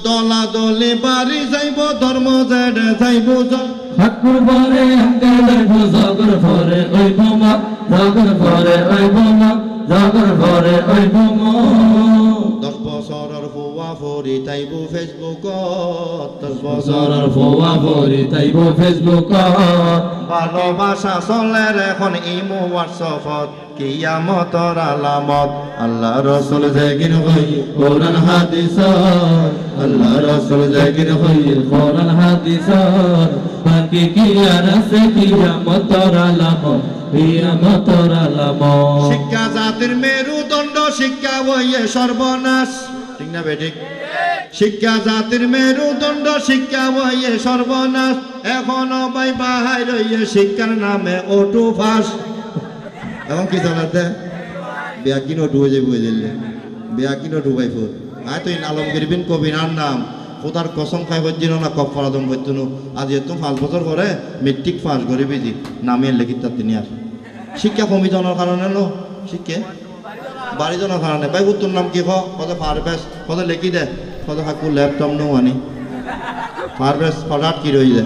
Speaker 3: দলা দলে বাড়ি যাইব ধর্ম জেড়ে যাইব
Speaker 1: ঠাকুর ভরে আঙ্কেল লইব জগর ভরে ওইব মগ জগর ভরে ওইব মগ জগর ভরে ওইব মগ
Speaker 3: 10 বছরের ফুয়া ফরি তাইব ফেসবুকত 10
Speaker 1: বছরের ফুয়া ভরি তাইব ফেসবুকত
Speaker 3: ভালোবাসা চলে এখন ইমো হোয়াটসঅ্যাপত কিয়ামতর আলামত আল্লাহ রাসূল জাগিন হই
Speaker 1: কোরআন হাদিস আল্লাহ রাসূল জাগির হই কোরআন হাদিস বাকি কি আর আছে কিয়ামতর আলামত কিয়ামতর আলামত
Speaker 3: শিক্ষা জাতির মেরুদণ্ড শিক্ষা হইয়ে সর্বনাশ ঠিক না বেঠিক শিক্ষা জাতির মেরুদণ্ড শিক্ষা হইয়ে সর্বনাশ এখনো ভাই বাহাই রইয়ে শিক্ষার নামে ওটু ফাঁস এখন কি চালাতে বিয়া কিনো ডুবে যাবো দিলে বিয়া কিনো ডুবাই ফুট আয় তুই আলমগীর বিন কবিরার নাম কোথার কসম খাই হচ্ছিল না কপ ফলাদম করতো আজ এত 5 বছর পরে মেট্রিক পাস করে বেজি নামে লেখি তার তিনি আর শিক্ষা কমি জনের কারণে লো শিক্ষে বাড়ি জনের কারণে ভাই তোর নাম কি কত ফারবেস কত লেখি দে কত হাকু ল্যাপটপ নো আনি ফারবেস ফলাট কি রই দে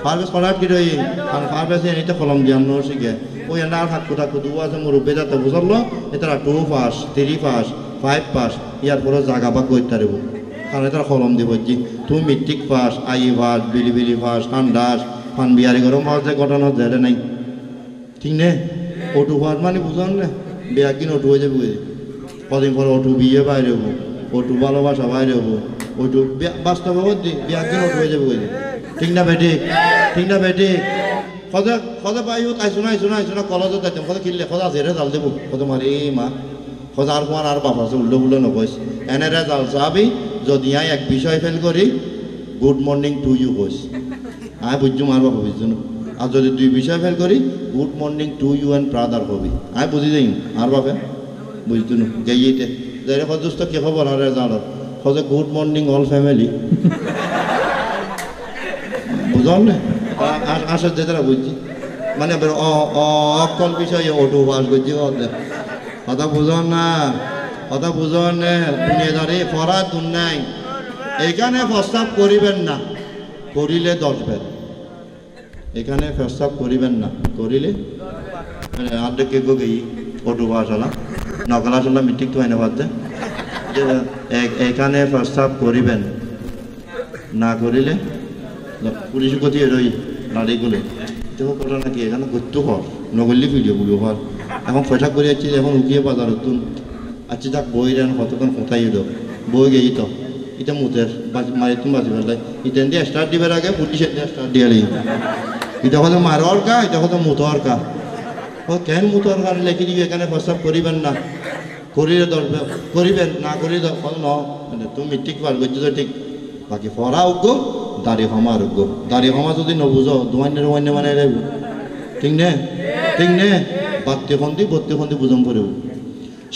Speaker 3: ফারবেস ফলাট কি রই কারণ ফারবেস এনিতে কলম জ্ঞান নো শিখে ওই না হাকু থাকু দু আছে মুরব্বী যাতে বুঝলো এটা 2 পাস 3 পাস 5 পাস ইয়ার পরে জাগা বা কইতে পারবো কারণ এটা কলম দিব জি তুমি মেট্রিক পাস আই পাস বিলিবিলি পাস খান্ডাস ফান বিহারি গরম পাস যে ঘটনা জেলে নাই ঠিক নে ওটু পাস মানে বুঝন না বিয়া কিন ওটু হয়ে যাবে কদিন পরে ওটু বিয়ে বাইরে হবো ওটু ভালোবাসা বাইরে হবো ওটু বাস্তব দি বিয়া কিন ওটু হয়ে যাবে ঠিক না বেটি কদে পাই আইসো না কলেজত যাইতাম কত কিনলে কত আছে রেজাল্ট দেবো কত মারি মা কত আর তোমার আর বাপ আছে উল্টো নকইস এনে রেজাল্ট চাবি যদি আই এক বিষয় ফেল করি গুড মর্নিং টু ইউ কইস আই বুঝছো মার বাপ বুঝছো না আর যদি 2 বিষয় ফেল করি good morning to you and brother হবি আই বুঝি যাই আর বাপে বুঝতো না গেইতে যাই হজুস্ত কি খবর আরে জানো হজে গুড মর্নিং অল ফ্যামিলি বুঝল না আসার যেটা বুঝছি মানে অকল বিষয়ে ওটু বাস করছি কথা বুঝন না কথা বুঝন না দুনিয়া ধরে পড়া দুন নাই এইখানে প্রস্তাব করিবেন না করিলে 10 বেদ এখানে প্রস্তাব করিবেন না করিলে আর্ধেক কে গো গেই ওটু বাস হলা নকল আসলা মিটিং তো হয় না বাদে যে এখানে প্রস্তাব করিবেন না করিলে পুলিশ গতি রই নারী গুলে দেখো কথা নাকি এখানে করতে হর নগল্লি ভিডিও গুলো হর এখন ফটা করে যাচ্ছি এখন উকিয়ে বাজার তুন আচ্ছা যাক বই রেন কতক্ষণ কোথায় দাও বই গেই তো এটা মুতের মারি তুমি বাঁচি ফেলাই ইটেন দিয়ে স্টার্ট দিবার আগে পুলিশের দিয়ে স্টার্ট দিয়ে এটা হয়তো মারর কা এটা হয়তো মুতর কা ও কেন মুতর কার লেখি দিবি এখানে প্রস্তাব করিবেন না করিলে ধরবে করিবেন না করিলে ন তুমি ঠিক পার করছো তো ঠিক বাকি পড়া উগ্য দাড়ি হমা উগ্য দাড়ি হমা যদি নবুঝো দোয়ান্যের ওয়ান্য মানে ঠিক নে ঠিক নে বাত্তি খন্দি বত্তি খন্দি বুঝম করে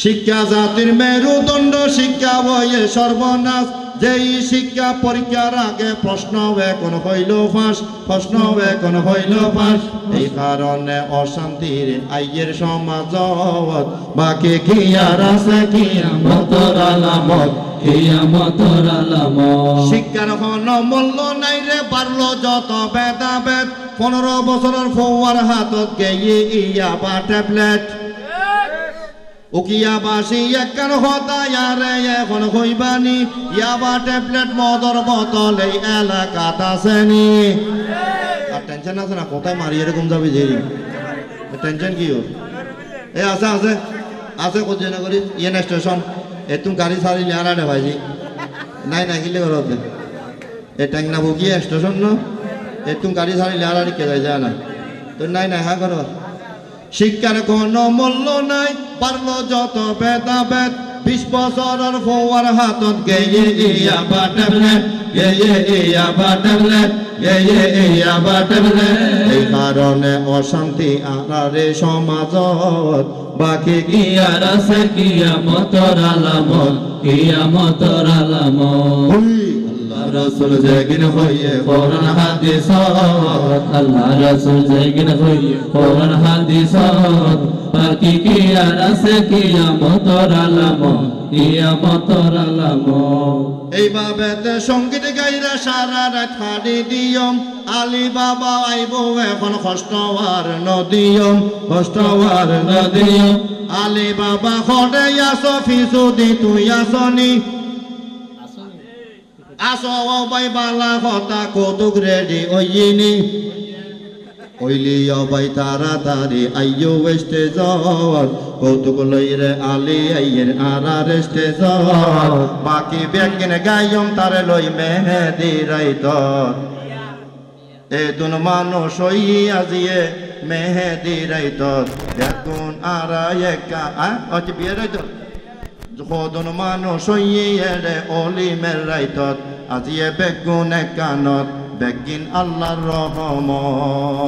Speaker 3: শিক্ষা জাতির মেরুদণ্ড শিক্ষা বইয়ে সর্বনাশ যেই শিক্ষা পরীক্ষার আগে প্রশ্ন এখন হইল ফাঁস প্রশ্ন এখন হইল ফাঁস এই কারণে অশান্তির আইয়ের সমাজ বাকি কি আর আছে কিয়ামতের আলামত কিয়ামতের আলামত শিক্ষার কোনো মূল্য নাই রে বাড়লো যত ভেদাভেদ 15 বছরের ফৌয়ার হাতত গেয়ে ইয়াবা ট্যাবলেট উকিয়া বাসি একখান হতা ইয়ারে এখন হইবানি ইয়াবা ট্যাবলেট মদর বোতল এই এলাকাত আসেনি আর টেনশন আছে না কোথায় মারি এরকম যাবে যে টেনশন কি ওর এ আছে আছে আছে কোথায় না করি ইয়ে স্টেশন এ তুমি গাড়ি সারি লিয়ারা রে ভাইজি নাই নাই কিলে করত এ ট্যাংনা বুকিয়ে স্টেশন ন এ তুমি গাড়ি সারি লিয়ারা কে যায় না তো নাই নাই হ্যাঁ করো শিক্ষার কোনো মূল্য নাই পারলো যত ভেদাভেদ 20 বছরের ফৌয়ার হাতত গেয়ে ইয়াবা ট্যাবলেট গেয়ে ইয়াবা ট্যাবলেট গেয়ে ইয়াবা ট্যাবলেট এই কারণে অশান্তি আরে সমাজত বাকি কি আর আছে কিয়ামতের আলামত কিয়ামতের আলামত রাসূল জেগিন হইয়ে কোরআন হাদিস আল্লাহ রাসূল জেগিন হইয়ে কোরআন হাদিস বাকি কি আর আছে কিয়ামতের আলামত কিয়ামতের আলামত এইভাবে সঙ্গীত গাইরা সারা রাত হাড়ি দিয়ম আলী বাবা আইবো এখন কষ্টওয়ার নদিয়ম কষ্টওয়ার নদিয়ম আলী বাবা খড়ে আসো ফিসুদি তুই আসনি আসো বাই বালা কথা কৌতুক রেডি ওইনি ওইলি বাই তাড়াতাড়ি আইয়ো স্টেজ কৌতুক লই রে আলি আইয়ের আর স্টেজ বাকি বেগিন গায়ম তারে লই মেহেদি রাইত এ তুন মানুষ হই আজিয়ে মেহেদি রাইত বেগুন আর একা আজ বিয়ে রাইত যখন মানুষ হইয়ে রে অলিমের রাইতত আজিয়ে বেগুন কানত বেগিন আল্লাহর রহমত